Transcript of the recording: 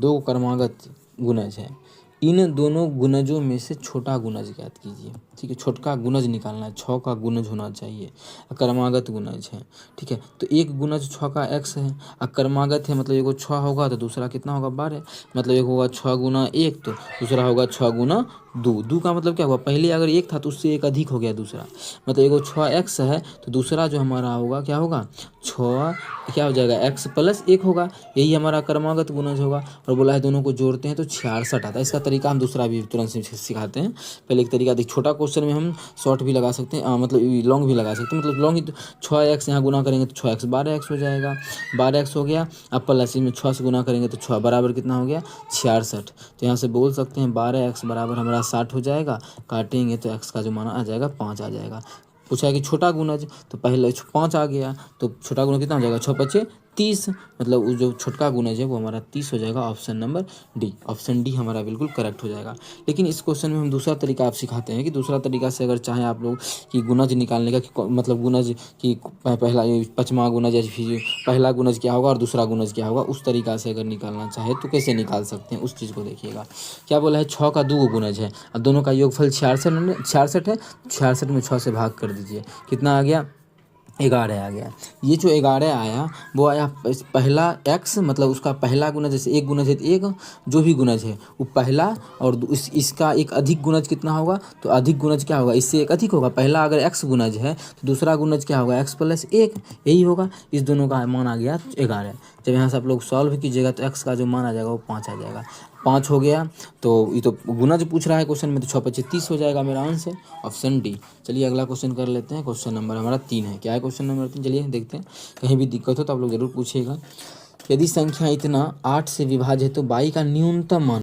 दो क्रमागत गुणज है, इन दोनों गुणजों में से छोटा गुणज ज्ञात कीजिए। ठीक है, छोटका गुणज निकालना है, 6 का गुणज होना चाहिए, क्रमागत गुणज है। ठीक है, तो एक गुणज 6 का x है, क्रमागत है मतलब एगो 6 होगा तो दूसरा कितना होगा 12, मतलब एक होगा 6 गुना 1 तो दूसरा होगा 6 गुना 2। 2 का मतलब क्या हुआ, पहले अगर 1 था तो उससे एक अधिक हो गया दूसरा, मतलब एगो 6x है तो दूसरा जो हमारा होगा क्या होगा 6 क्या हो जाएगा x प्लस 1 होगा, यही हमारा क्रमागत गुणज होगा। और बोला है दोनों को जोड़ते हैं तो 66 आता है। इसका तरीका हम दूसरा भी तुरंत सिखाते हैं। पहले एक तरीका देख, छोटा क्वेश्चन में हम शॉर्ट भी लगा सकते हैं, मतलब लॉन्ग भी लगा सकते हैं, मतलब लॉन्ग ही तो 6x यहाँ गुना करेंगे तो 6x 12x हो जाएगा, 12x हो गया। अब प्लस में 6 से गुना करेंगे तो 6 बराबर कितना हो गया 66। तो यहाँ से बोल सकते हैं 12x बराबर हमारा 60 हो जाएगा, काटेंगे तो x का जो माना आ जाएगा 5 आ जाएगा। पूछा है कि छोटा गुणज, तो पहले 5 आ गया तो छोटा गुणज कितना हो जाएगा 6 5 30, मतलब वो जो छोटका गुणज है वो हमारा 30 हो जाएगा। Option number D, option D हमारा बिल्कुल करेक्ट हो जाएगा। लेकिन इस क्वेश्चन में हम दूसरा तरीका आप सिखाते हैं कि दूसरा तरीका से अगर चाहें आप लोग कि गुणज निकालने का कि मतलब गुणज की पहला 5वां गुणज या फिर पहला गुणज क्या होगा और दूसरा गुणज क्या होगा, उस तरीका से अगर निकालना चाहे तो कैसे निकाल सकते हैं उस चीज़ को देखिएगा। क्या बोला है 6 का 2 गुणज है और दोनों का योगफल 66 है, 66 में 6 से भाग कर दीजिए, कितना आ गया 11 आ गया। ये जो 11 आया वो आया पहला x, मतलब उसका पहला गुणज, जैसे एक गुणज है तो एक जो भी गुणज है वो पहला, और इसका एक अधिक गुणज कितना होगा, तो अधिक गुणज क्या होगा इससे एक अधिक होगा। पहला अगर x गुणज है तो दूसरा गुणज क्या होगा x प्लस 1, यही होगा। इस दोनों का मान आ गया 11। जब यहाँ से आप लोग सॉल्व कीजिएगा तो x का जो मान आ जाएगा वो 5 आ जाएगा। 5 हो गया तो ये तो गुणज पूछ रहा है क्वेश्चन में, तो 6 5 30 हो जाएगा मेरा आंसर, ऑप्शन डी। चलिए अगला क्वेश्चन कर लेते हैं। क्वेश्चन नंबर हमारा 3 है। क्या है क्वेश्चन नंबर 3, चलिए देखते हैं। कहीं भी दिक्कत हो तो आप लोग जरूर पूछिएगा। यदि संख्या इतना 8 से विभाज्य है तो y का न्यूनतम मान